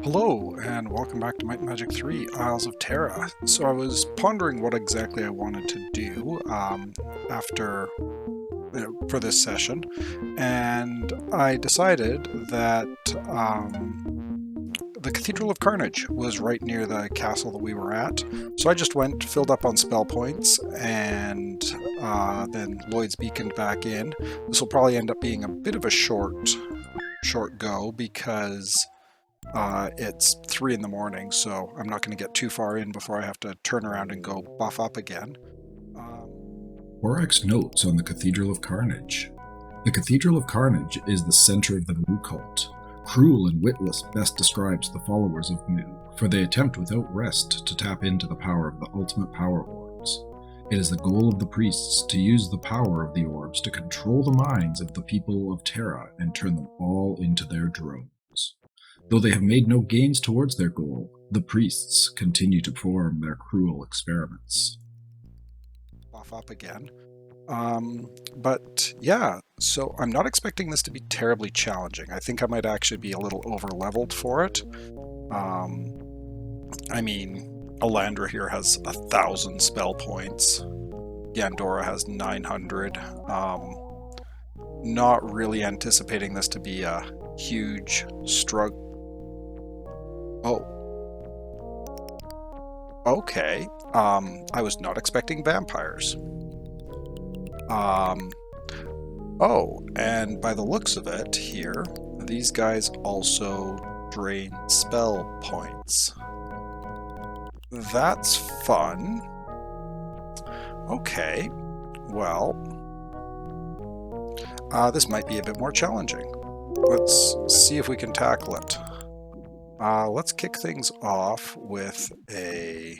Hello, and welcome back to Might and Magic 3, Isles of Terra. So I was pondering what exactly I wanted to do for this session, and I decided that the Cathedral of Carnage was right near the castle that we were at. So I just went, filled up on spell points, and then Lloyd's beaconed back in. This will probably end up being a bit of a short go because it's 3 in the morning, so I'm not going to get too far in before I have to turn around and go buff up again. Oryx notes on the Cathedral of Carnage. The Cathedral of Carnage is the center of the Mu cult. Cruel and witless best describes the followers of Mu, for they attempt without rest to tap into the power of the ultimate power orbs. It is the goal of the priests to use the power of the orbs to control the minds of the people of Terra and turn them all into their drones. Though they have made no gains towards their goal, the priests continue to perform their cruel experiments. Buff up again. But yeah, so I'm not expecting this to be terribly challenging. I think I might actually be a little over-leveled for it. I mean, Alandra here has 1,000 spell points. Yandora has 900. Not really anticipating this to be a huge struggle. Oh. Okay. I was not expecting vampires. Oh, and by the looks of it here, these guys also drain spell points. That's fun. Okay. Well, this might be a bit more challenging. Let's see if we can tackle it. Let's kick things off with a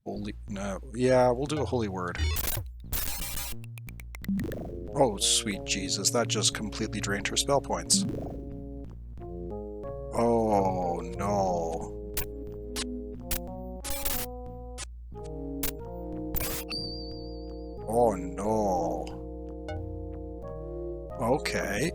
we'll do a holy word. Oh, sweet Jesus, that just completely drained her spell points. Oh, no. Oh, no. Okay.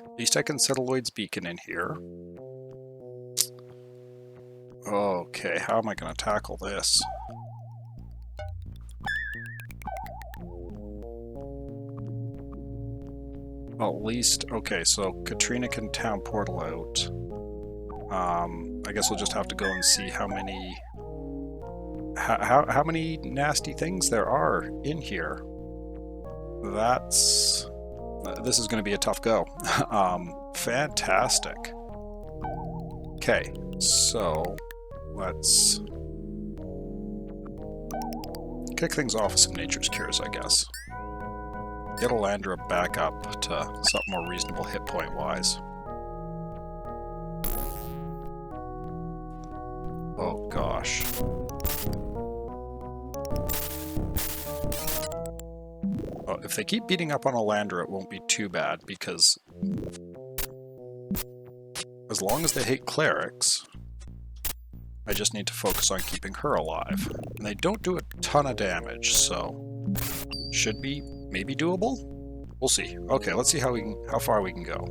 At least I can settle Lloyd's beacon in here. Okay, how am I going to tackle this? Well, at least, okay, so Katrina can town portal out. I guess we'll just have to go and see how many nasty things there are in here. This is going to be a tough go. Fantastic. Okay, so let's kick things off with some Nature's Cures, I guess. Get Alandra back up to something more reasonable hit point wise. Oh gosh. Well, if they keep beating up on Alandra, it won't be too bad, because as long as they hate clerics, I just need to focus on keeping her alive. And they don't do a ton of damage, so should be maybe doable? We'll see. Okay, let's see how far we can go.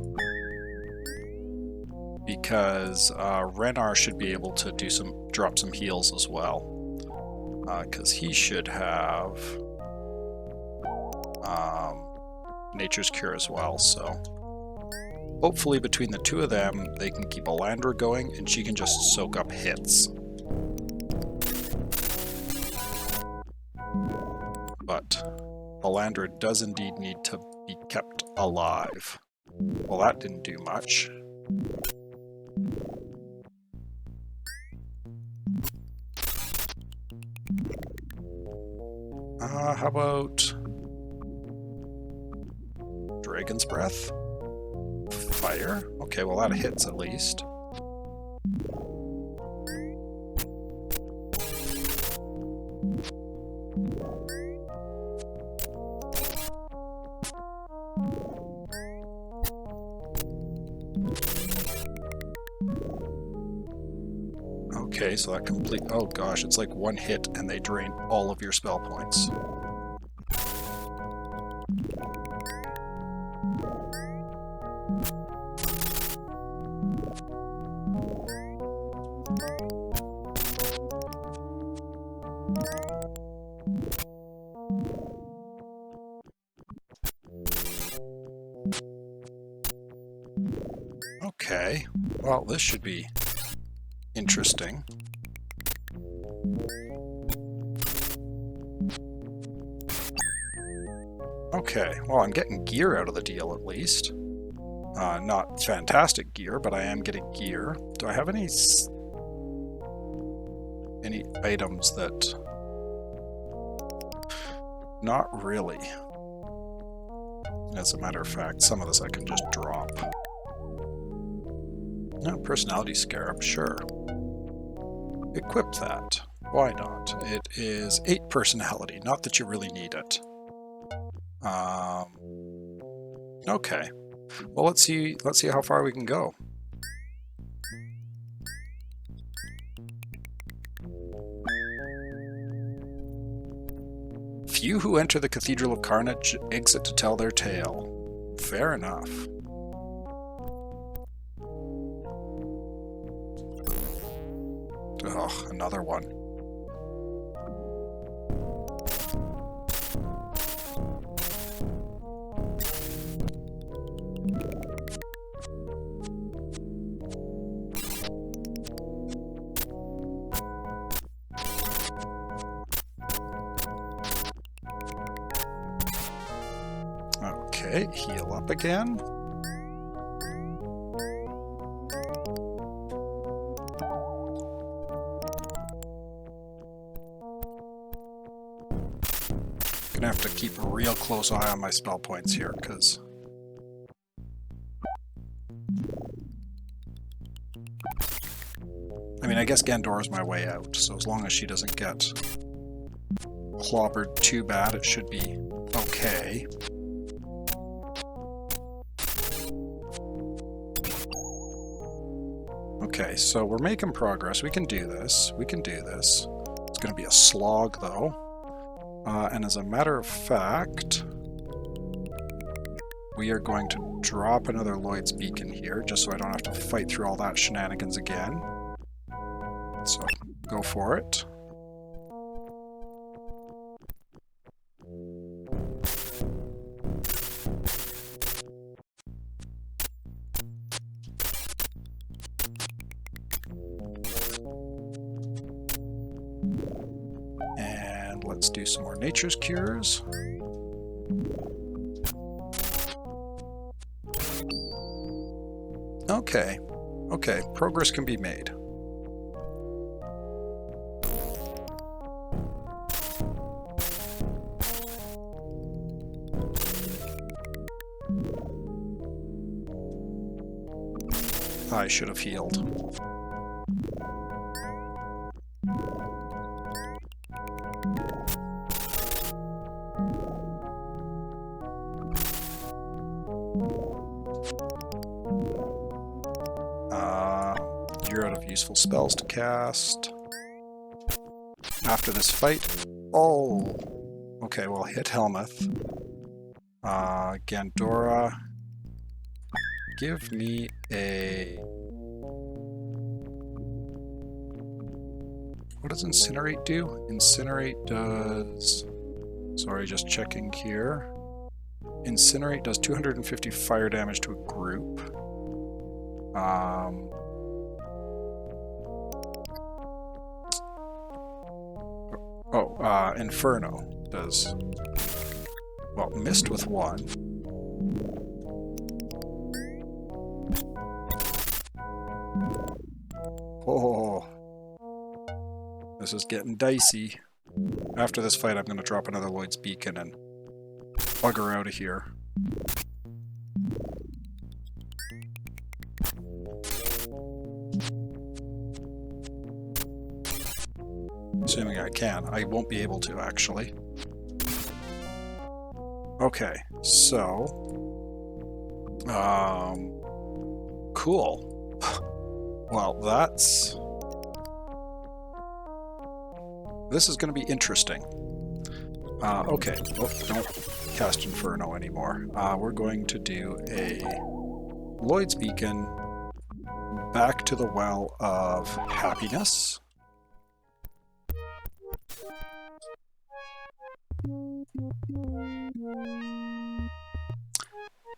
Because Renar should be able to drop some heals as well. Because he should have Nature's Cure as well, so hopefully between the two of them they can keep Alandra going and she can just soak up hits. But Alandra does indeed need to be kept alive. Well, that didn't do much. How about Dragon's Breath? Fire? Okay, well that hits at least. Okay, so that complete... Oh gosh, it's like one hit and they drain all of your spell points. Okay, well, this should be interesting. Okay, well, I'm getting gear out of the deal at least. Not fantastic gear, but I am getting gear. Do I have any items that... Not really. As a matter of fact, some of this I can just drop. No, personality scarab, sure. Equip that. Why not? It is 8 personality, not that you really need it. Okay. Well, let's see how far we can go. Few who enter the Cathedral of Carnage exit to tell their tale. Fair enough. Oh, another one. Okay, heal up again. Gonna have to keep a real close eye on my spell points here, because I mean, I guess Gandora's my way out, so as long as she doesn't get clobbered too bad, it should be okay. Okay, so we're making progress. We can do this. We can do this. It's going to be a slog, though. And as a matter of fact, we are going to drop another Lloyd's Beacon here, just so I don't have to fight through all that shenanigans again. So, go for it. And let's do some more Nature's Cures. Okay, okay, progress can be made. I should have healed. You're out of useful spells to cast. After this fight... Oh! Okay, well, hit Helmuth. Gandora... Give me a... What does Incinerate do? Incinerate does... Sorry, just checking here. Incinerate does 250 fire damage to a group. Inferno does... Well, Mist with 1. Oh, this is getting dicey. After this fight, I'm going to drop another Lloyd's Beacon and bugger out of here. Assuming I can. I won't be able to, actually. Okay, so... Cool. Well, that's This is going to be interesting. Okay, oh, don't cast Inferno anymore. We're going to do a Lloyd's Beacon back to the Well of Happiness.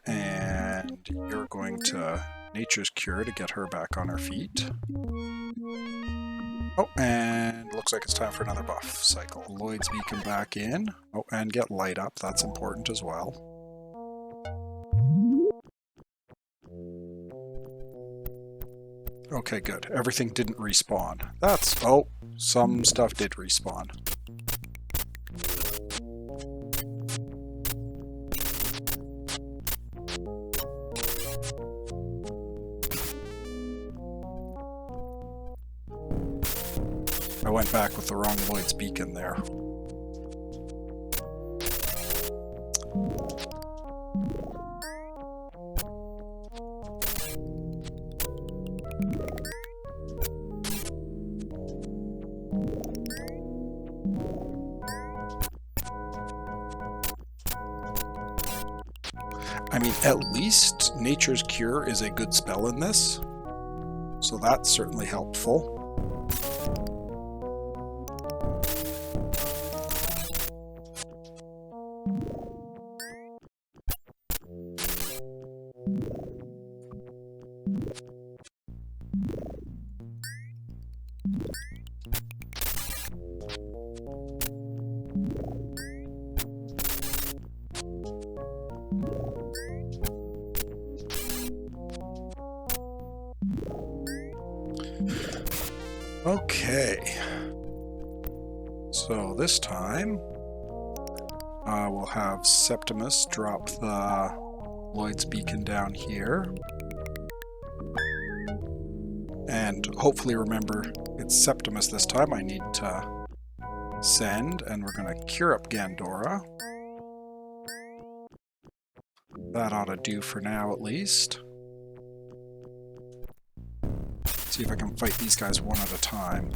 And you're going to Nature's Cure to get her back on her feet. Oh, and looks like it's time for another buff cycle. Lloyd's Beacon back in. Oh, and get Light Up. That's important as well. Okay, good. Everything didn't respawn. That's... oh, some stuff did respawn. I went back with the wrong Lloyd's Beacon there. I mean, at least Nature's Cure is a good spell in this, so that's certainly helpful. Okay, so this time we'll have Septimus drop the Lloyd's Beacon down here, and hopefully remember it's Septimus this time I need to send, and we're going to cure up Gandora. That ought to do for now at least. See if I can fight these guys one at a time.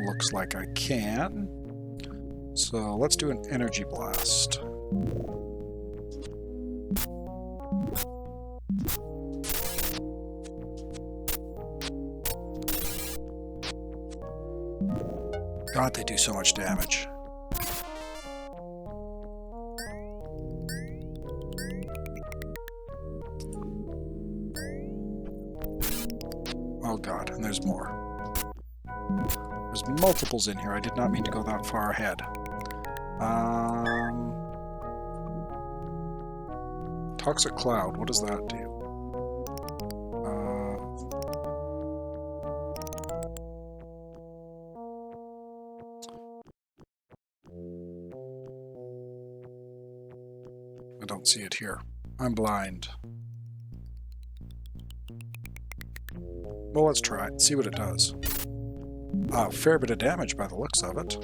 Looks like I can. So let's do an energy blast. God, they do so much damage. Oh god, and there's more. There's multiples in here. I did not mean to go that far ahead. Toxic Cloud, what does that do? I don't see it here. I'm blind. Well, let's try it, see what it does. A fair bit of damage by the looks of it.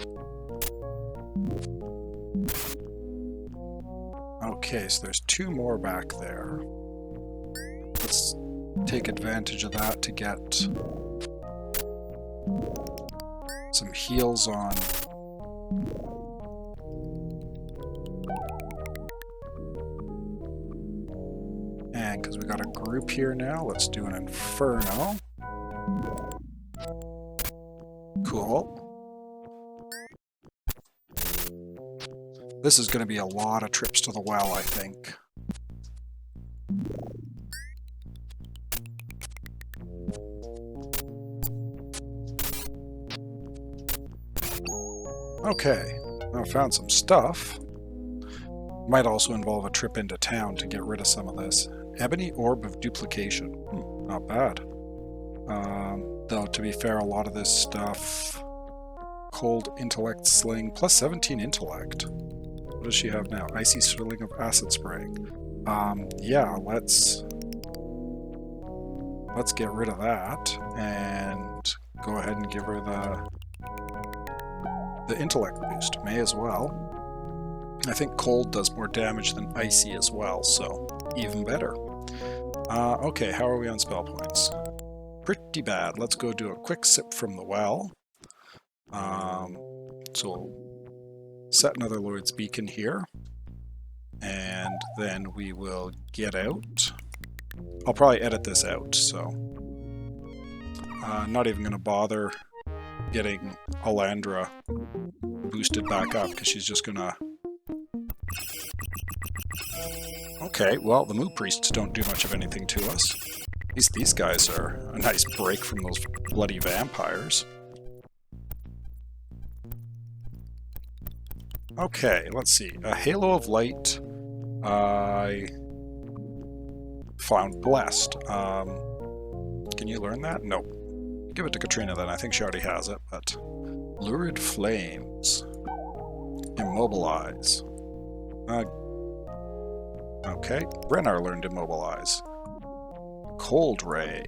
Okay, so there's two more back there. Let's take advantage of that to get some heals on. And because we got a group here now, let's do an Inferno. Cool. This is going to be a lot of trips to the well, I think. Okay, I found some stuff. Might also involve a trip into town to get rid of some of this. Ebony Orb of Duplication. Not bad. Though, to be fair, a lot of this stuff... Cold Intellect Sling, plus 17 Intellect. What does she have now? Icy Sling of Acid Spraying. Yeah, let's get rid of that, and go ahead and give her the Intellect boost. May as well. I think Cold does more damage than Icy as well, so even better. Okay, how are we on spell points? pretty bad. Let's go do a quick sip from the well. So we'll set another Lord's Beacon here, and then we will get out. I'll probably edit this out, so not even going to bother getting Alandra boosted back up, because she's just going to... Okay, well, the Moo Priests don't do much of anything to us. At least these guys are a nice break from those bloody vampires. Okay, let's see. A Halo of Light I found blessed. Can you learn that? Nope. Give it to Katrina then. I think she already has it, but... Lurid Flames. Immobilize. Okay. Brennar learned Immobilize. Cold Ray.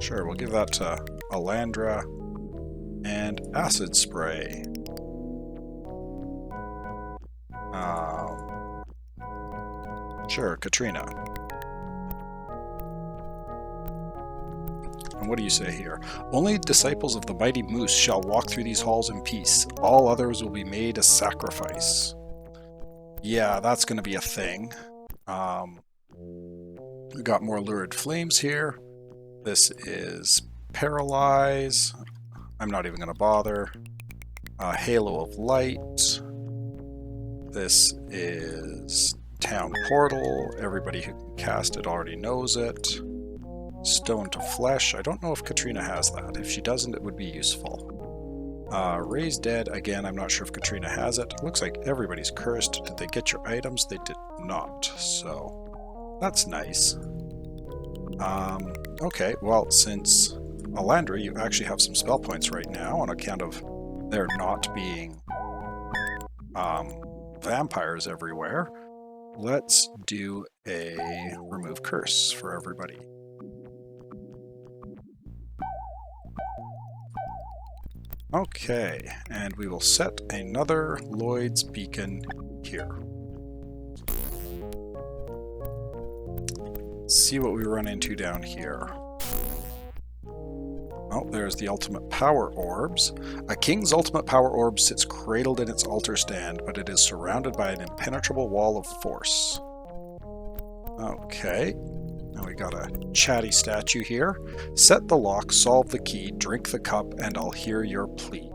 Sure, we'll give that to Alandra. And Acid Spray. Sure, Katrina. And what do you say here? Only disciples of the mighty Moose shall walk through these halls in peace. All others will be made a sacrifice. Yeah, that's going to be a thing. We got more Lurid Flames here. This is Paralyze. I'm not even going to bother. Halo of Light. This is Town Portal. Everybody who can cast it already knows it. Stone to Flesh. I don't know if Katrina has that. If she doesn't, it would be useful. Raise Dead. Again, I'm not sure if Katrina has it. Looks like everybody's cursed. Did they get your items? They did not. So, that's nice. Okay, well, since Alandra, you actually have some spell points right now on account of there not being vampires everywhere. Let's do a remove curse for everybody. Okay, and we will set another Lloyd's Beacon here. Let's see what we run into down here. Oh, there's the ultimate power orbs. A king's ultimate power orb sits cradled in its altar stand, but it is surrounded by an impenetrable wall of force. Okay. Now we got a chatty statue here. Set the lock, solve the key, drink the cup, and I'll hear your plea.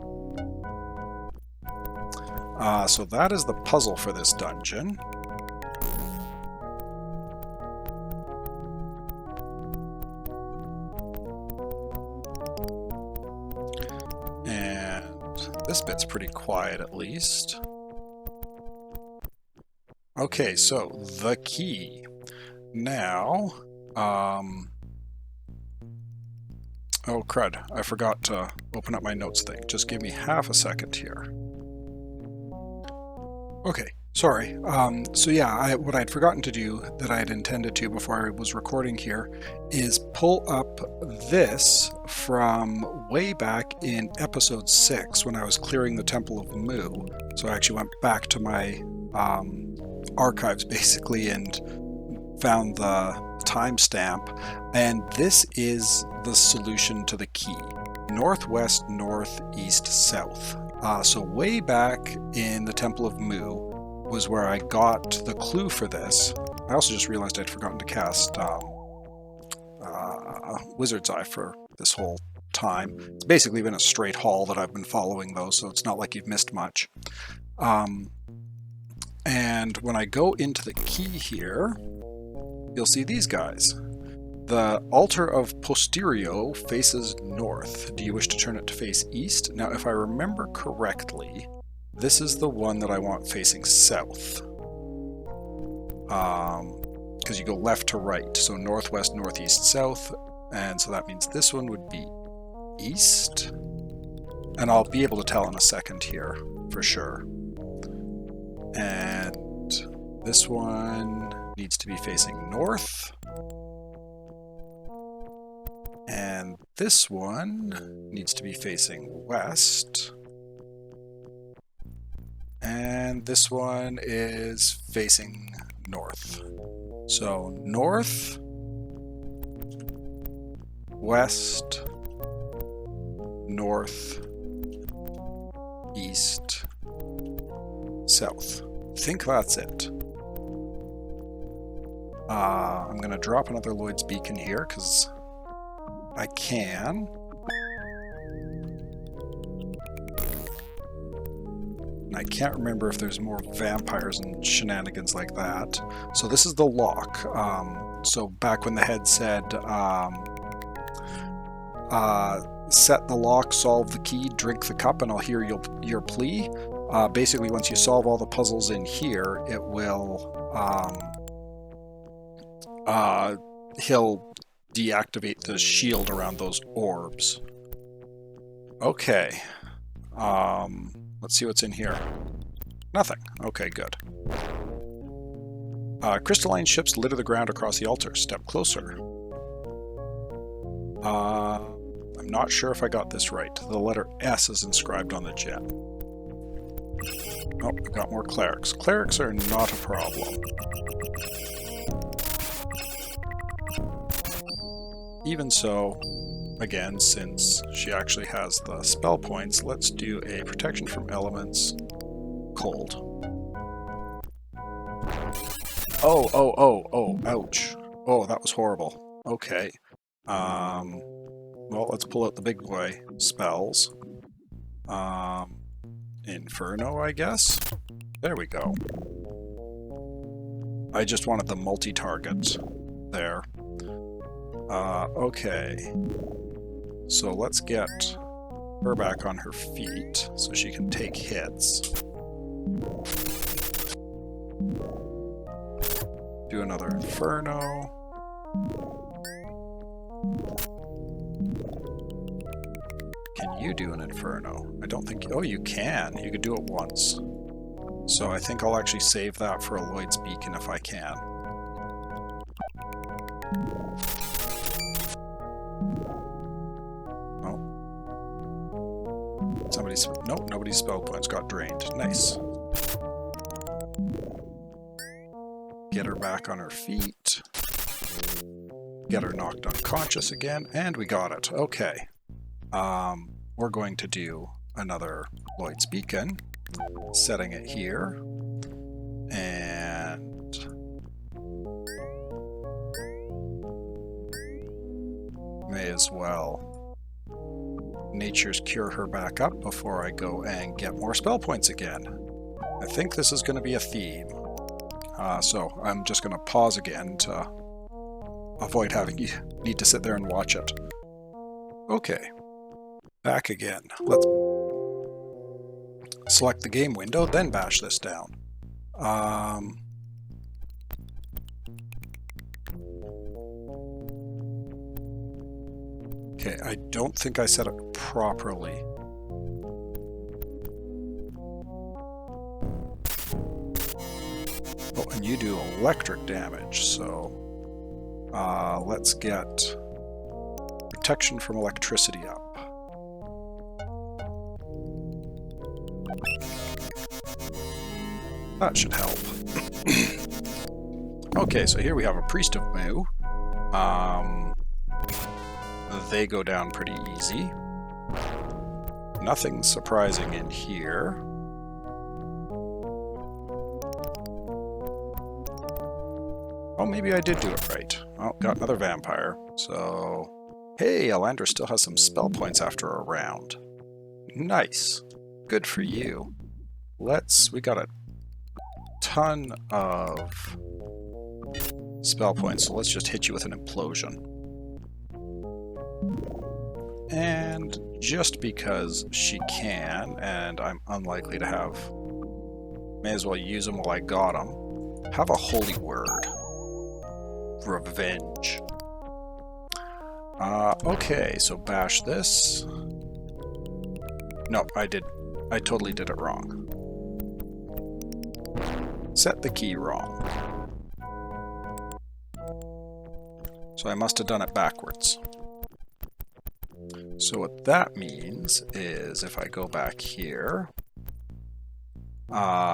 So that is the puzzle for this dungeon. And this bit's pretty quiet at least. Okay, so the key. Now, oh crud, I forgot to open up my notes thing. Just give me half a second here. Okay, sorry. So yeah, what I'd forgotten to do that I had intended to before I was recording here is pull up this from way back in episode 6 when I was clearing the Temple of Mu. So I actually went back to my archives basically and found the timestamp, and this is the solution to the key. Northwest, northeast, south. So way back in the Temple of Mu was where I got the clue for this. I also just realized I'd forgotten to cast Wizard's Eye for this whole time. It's basically been a straight haul that I've been following though, so it's not like you've missed much. And when I go into the key here, you'll see these guys. The altar of Posterio faces north. Do you wish to turn it to face east? Now, if I remember correctly, this is the one that I want facing south. Because you go left to right, so northwest, northeast, south, and so that means this one would be east. And I'll be able to tell in a second here, for sure. And this one needs to be facing north. And this one needs to be facing west. And this one is facing north. So north, west, north, east, south. I think that's it. I'm going to drop another Lloyd's Beacon here because I can. And I can't remember if there's more vampires and shenanigans like that. So this is the lock. So back when the head said, set the lock, solve the key, drink the cup, and I'll hear your plea. Basically, once you solve all the puzzles in here, it will, he'll deactivate the shield around those orbs. Okay. Let's see what's in here. Nothing. Okay, good. Crystalline ships litter the ground across the altar. Step closer. I'm not sure if I got this right. The letter S is inscribed on the gem. Oh, we got more clerics. Clerics are not a problem. Even so, again, since she actually has the spell points, let's do a protection from elements. Cold. Oh, ouch. Oh, that was horrible. Okay. Well, let's pull out the big boy spells. Inferno, I guess? There we go. I just wanted the multi-target there. Okay. So let's get her back on her feet so she can take hits. Do another Inferno. Can you do an Inferno? I don't think... Oh, you can. You could do it once. So I think I'll actually save that for a Lloyd's Beacon if I can. Oh. Somebody's... Nope, nobody's spell points got drained. Nice. Get her back on her feet. Get her knocked unconscious again, and we got it. Okay. We're going to do another Lloyd's Beacon, setting it here, and may as well Nature's Cure her back up before I go and get more spell points again. I think this is going to be a theme. So I'm just going to pause again to avoid having you need to sit there and watch it. Okay, back again. Let's select the game window, then bash this down. Okay, I don't think I set it properly. Oh, and you do electric damage, so let's get protection from electricity up. That should help. Okay, so here we have a Priest of Mu. They go down pretty easy. Nothing surprising in here. Oh, maybe I did do it right. Oh, got another vampire. So, hey, Elandra still has some spell points after a round. Nice. Good for you. We got a ton of spell points, so let's just hit you with an implosion. And just because she can, and I'm unlikely to have, may as well use them while I got them, have a holy word. Revenge. Okay, so bash this. No, I totally did it wrong. Set the key wrong. So I must have done it backwards. So what that means is if I go back here,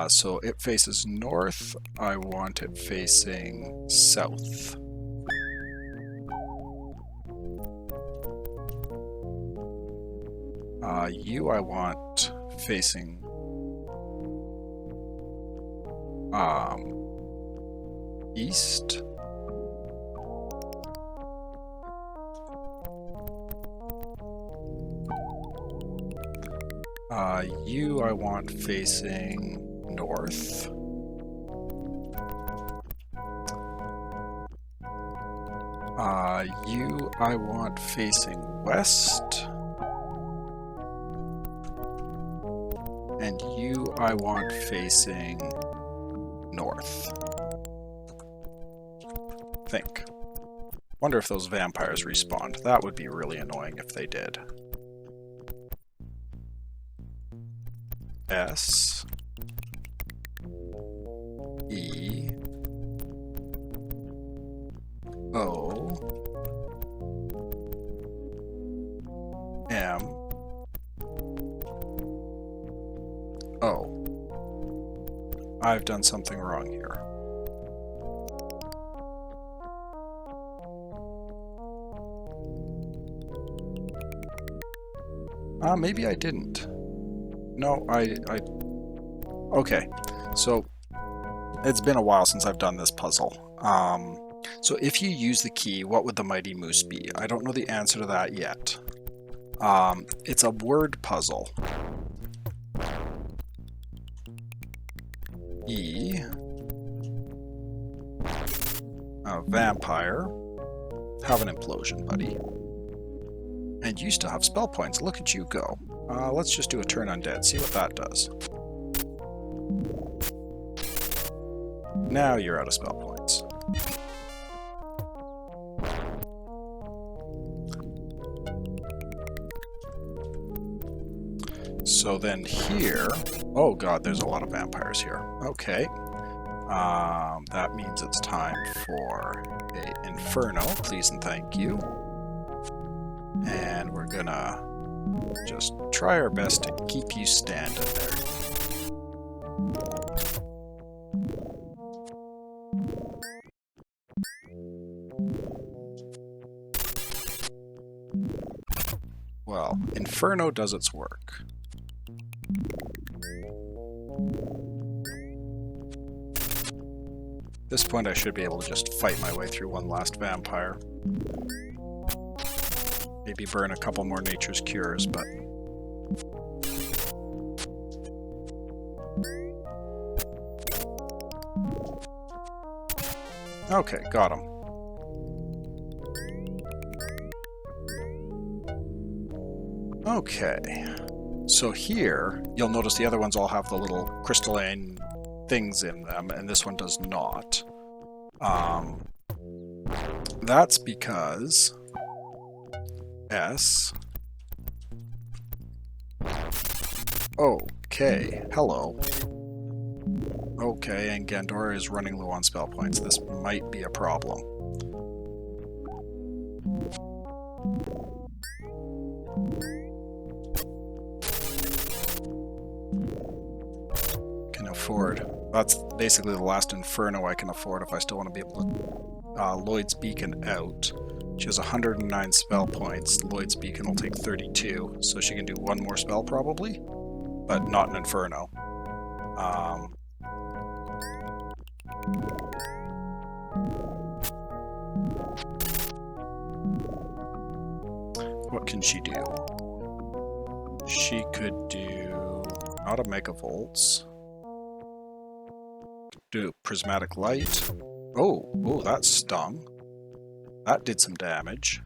so it faces north, I want it facing south. You I want facing east. You I want facing north. You I want facing west. And you I want facing north. Think. Wonder if those vampires respawned. That would be really annoying if they did. S E O M O. I've done something wrong here. Maybe I didn't. No, okay, so it's been a while since I've done this puzzle. So if you use the key, what would the mighty moose be? I don't know the answer to that yet. It's a word puzzle. E. Vampire. Have an implosion, buddy. And you still have spell points. Look at you go. Let's just do a turn undead, see what that does. Now you're out of spell points. So then here... Oh god, there's a lot of vampires here. Okay. That means it's time for a Inferno, please and thank you. And we're gonna just try our best to keep you standing there. Well, Inferno does its work. At this point I should be able to just fight my way through one last vampire. Maybe burn a couple more Nature's Cures, but... Okay, got him. Okay, so here, you'll notice the other ones all have the little crystalline things in them, and this one does not. That's because... S. Okay, hello. Okay, and Gandora is running low on spell points. This might be a problem. Can afford. That's basically the last Inferno I can afford if I still want to be able to Lloyd's Beacon out. She has 109 spell points. Lloyd's Beacon will take 32, so she can do one more spell probably, but not an Inferno. What can she do? She could do not a Megavolts. Do Prismatic Light. Oh, that stung. That did some damage.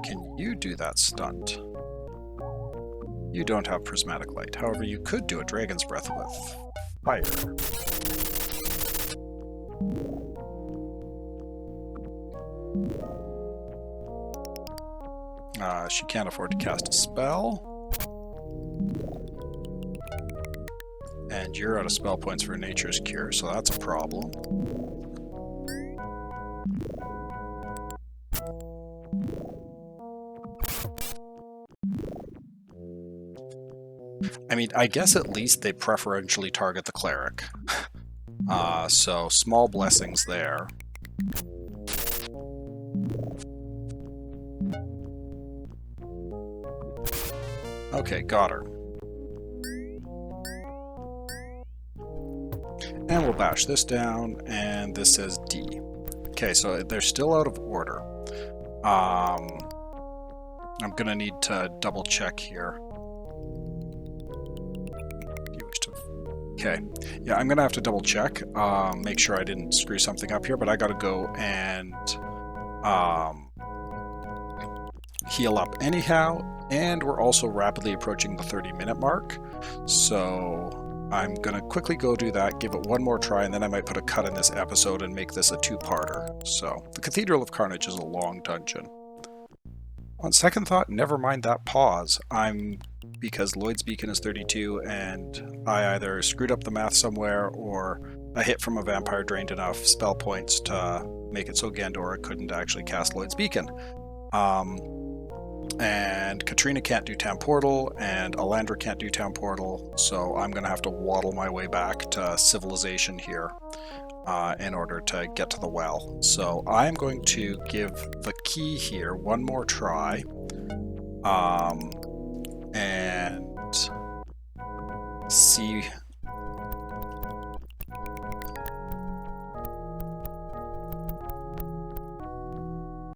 Can you do that stunt? You don't have Prismatic Light. However, you could do a Dragon's Breath with fire. She can't afford to cast a spell. And you're out of spell points for Nature's Cure, so that's a problem. I mean, I guess at least they preferentially target the cleric. So small blessings there. Okay, got her. And we'll bash this down, and this says D. Okay, so they're still out of order. I'm gonna need to double check here. Okay, yeah, I'm gonna have to double check, make sure I didn't screw something up here, but I gotta go and heal up anyhow, and we're also rapidly approaching the 30-minute mark, so I'm gonna quickly go do that, give it one more try, and then I might put a cut in this episode and make this a two-parter. So, the Cathedral of Carnage is a long dungeon. On second thought, never mind that pause. Because Lloyd's Beacon is 32, and I either screwed up the math somewhere, or a hit from a vampire drained enough spell points to make it so Gandora couldn't actually cast Lloyd's Beacon. And Katrina can't do Town Portal, and Alandra can't do Town Portal, so I'm going to have to waddle my way back to Civilization here in order to get to the well. So I'm going to give the key here one more try, and see